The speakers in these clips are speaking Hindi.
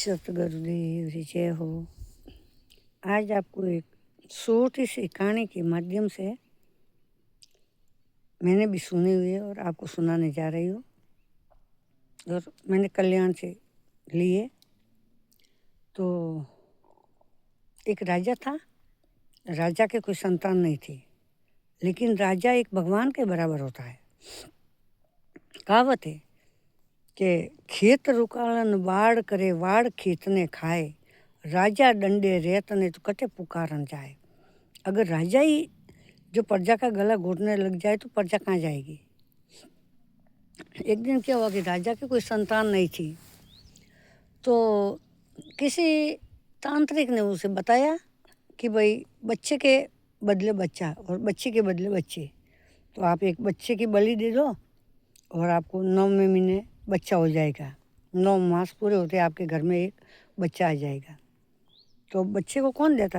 सतगुरुदेव जय हो। आज आपको एक छोटी सी कहानी के माध्यम से मैंने भी सुनी हुई है और आपको सुनाने जा रही हूँ। और मैंने कल्याण से लिए। तो एक राजा था। राजा के कोई संतान नहीं थी, लेकिन राजा एक भगवान के बराबर होता है। कहावत है कि खेत रुकालन वाड़ करे, वाड़ खेतने खाए, राजा डंडे रेतने तो कटे पुकारन जाए। अगर राजा ही जो प्रजा का गला घोटने लग जाए तो प्रजा कहाँ जाएगी। एक दिन क्या हुआ कि राजा की कोई संतान नहीं थी, तो किसी तांत्रिक ने उसे बताया कि भाई बच्चे के बदले बच्चा और बच्ची के बदले बच्ची, तो आप एक बच्चे की बलि दे दो और आपको 9वें महीने बच्चा हो जाएगा। 9 मास पूरे होते आपके घर में एक बच्चा आ जाएगा। तो बच्चे को कौन देता?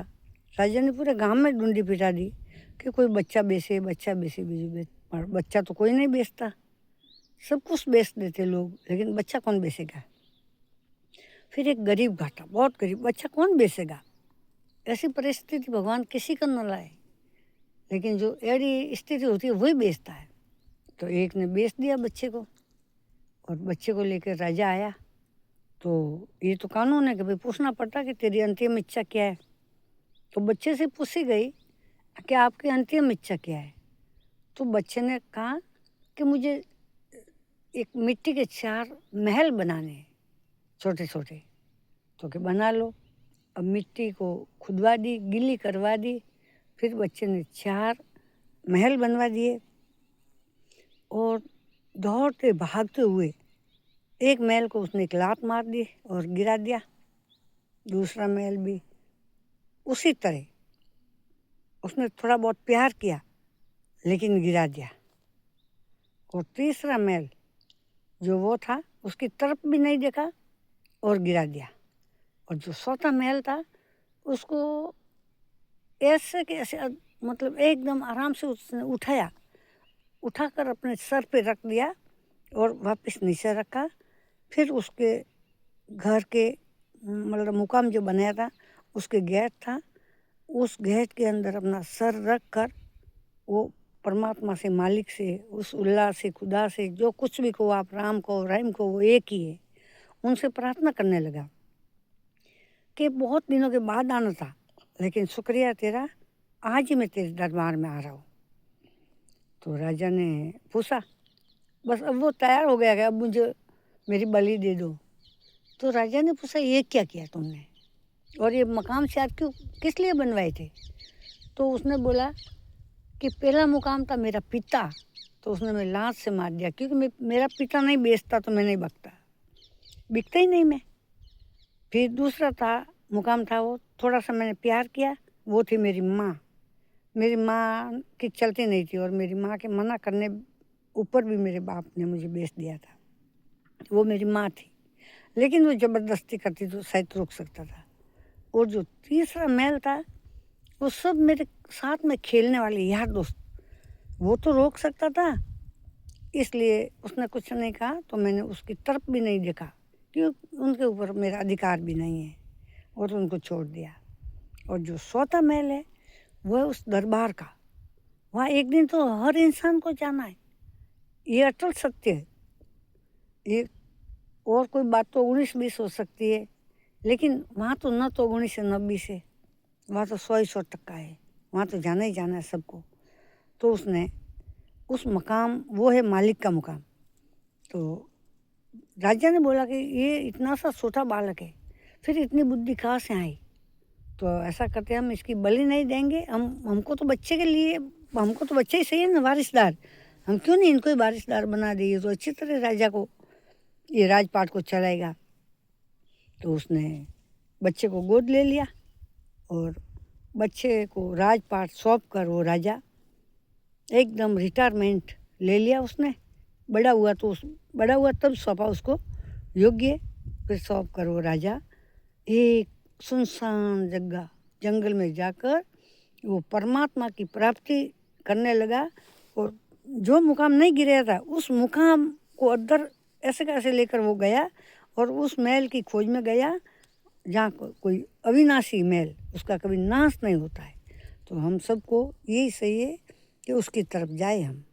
राजा ने पूरे गांव में ढूंढी पिटा दी कि कोई बच्चा बेचे, बच्चा बेचे, पर बच्चा तो कोई नहीं बेचता। सब कुछ बेच देते लोग, लेकिन बच्चा कौन बेचेगा। फिर एक गरीब घाटा, बहुत गरीब, बच्चा कौन बेचेगा। ऐसी परिस्थिति भगवान किसी का न लाए, लेकिन जो ऐसी स्थिति होती है वही बेचता है। तो एक ने बेच दिया बच्चे को, और बच्चे को लेकर राजा आया। तो ये तो कानून है कि भाई पूछना पड़ता कि तेरी अंतिम इच्छा क्या है। तो बच्चे से पूछी गई कि आपकी अंतिम इच्छा क्या है। तो बच्चे ने कहा कि मुझे एक मिट्टी के 4 महल बनाने हैं, छोटे छोटे। तो कि बना लो। अब मिट्टी को खुदवा दी, गीली करवा दी। फिर बच्चे ने 4 महल बनवा दिए और दौड़ते भागते हुए एक महल को उसने एक लात मार दी और गिरा दिया। दूसरा महल भी उसी तरह उसने थोड़ा बहुत प्यार किया लेकिन गिरा दिया। और तीसरा महल जो वो था उसकी तरफ भी नहीं देखा और गिरा दिया। और जो चौथा महल था उसको ऐसे के ऐसे मतलब एकदम आराम से उसने उठाकर अपने सर पे रख दिया और वापस नीचे रखा। फिर उसके घर के मतलब मुकाम जो बनाया था उसके गेट था, उस गेट के अंदर अपना सर रख कर वो परमात्मा से, मालिक से, उस उल्लास से, खुदा से, जो कुछ भी कहो आप, राम को रहीम को, वो एक ही है, उनसे प्रार्थना करने लगा कि बहुत दिनों के बाद आना था, लेकिन शुक्रिया तेरा, आज ही मैं तेरे दरबार में आ रहा हूँ। तो राजा ने पूछा, बस अब वो तैयार हो गया कि अब मुझे मेरी बलि दे दो। तो राजा ने पूछा, ये क्या किया तुमने, और ये मकाम शायद क्यों किस लिए बनवाए थे। तो उसने बोला कि पहला मुकाम था मेरा पिता, तो उसने मैं लात से मार दिया, क्योंकि मेरा पिता नहीं बेचता तो मैं नहीं बिकता ही नहीं मैं। फिर दूसरा मुकाम था वो थोड़ा सा मैंने प्यार किया, वो थी मेरी माँ। मेरी माँ की चलती नहीं थी और मेरी माँ के मना करने ऊपर भी मेरे बाप ने मुझे बेच दिया था। वो मेरी माँ थी, लेकिन वो ज़बरदस्ती करती तो शायद रोक सकता था। और जो तीसरा महल था वो सब मेरे साथ में खेलने वाले यार दोस्त, वो तो रोक सकता था। इसलिए उसने कुछ नहीं कहा, तो मैंने उसकी तरफ भी नहीं देखा, क्योंकि उनके ऊपर मेरा अधिकार भी नहीं है, और उनको छोड़ दिया। और जो चौथा महल है वह उस दरबार का, वहाँ एक दिन तो हर इंसान को जाना है, ये अटल सत्य है। ये और कोई बात तो 19-20 हो सकती है, लेकिन वहाँ तो न तो 19 से न 20 है, वहाँ तो 100% है, वहाँ तो जाना ही जाना है सबको। तो उसने उस मकाम, वो है मालिक का मुकाम। तो राजा ने बोला कि ये इतना सा छोटा बालक है, फिर इतनी बुद्धि कहाँ से आई। तो ऐसा करते हम इसकी बलि नहीं देंगे, हमको तो बच्चे के लिए, हमको तो बच्चे ही सही है ना, वारिसदार। हम क्यों नहीं इनको ही वारिसदार बना दिए, तो अच्छी तरह राजा को ये राजपाट को चलाएगा। तो उसने बच्चे को गोद ले लिया और बच्चे को राजपाट सौंप कर वो राजा एकदम रिटायरमेंट ले लिया उसने। बड़ा हुआ तब सौंपा उसको योग्य। फिर सौंप कर वो राजा एक सुनसान जगह जंगल में जाकर वो परमात्मा की प्राप्ति करने लगा। और जो मुकाम नहीं गिरा था उस मुकाम को अद्दर ऐसे कैसे लेकर वो गया और उस महल की खोज में गया। जहाँ कोई अविनाशी मैल उसका कभी नाश नहीं होता है। तो हम सबको यही सही है कि उसकी तरफ जाए हम।